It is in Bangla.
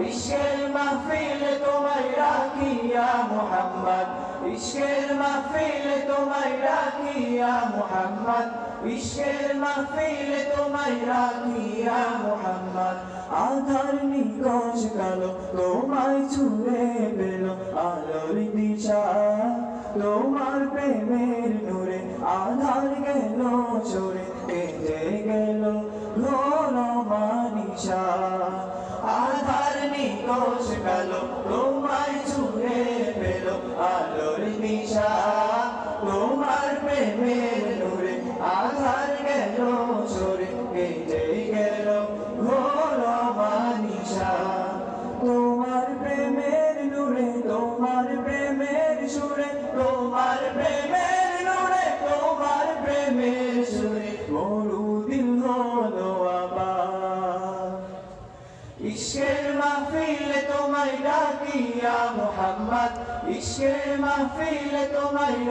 ইশকের মাহফিলে তোমায় রাখি ইয়া মুহাম্মদ, ইশকের মাহফিলে তোমায় রাখি ইয়া মুহাম্মদ, ইশকের মাহফিলে তোমায় রাখি ইয়া মুহাম্মদ। আধার নিকশ কালো তোমায় ছুঁয়ে পেল আলোর দিশা, তোমার প্রেমের নূরে আধার গেল সরে কেটে গেল ঘোর মানিশা। আধার নিকশ কালো তোমায় ছুঁয়ে পেল আলোর দিশা, তোমার প্রেমের নূরে আধার গেল সরে কেটে গেল ঘোর মানিশা। তোমার প্রেমের নূরে, তোমার প্রেমের সুরে, তোমার প্রেমের নূরে, তোমার প্রেমের সুরে মরু দিল হলো আবার। ইশকের মাহফিলে তোমায় ডাকি ইয়া মুহাম্মদ, ইশকের মাহফিলে তোমায়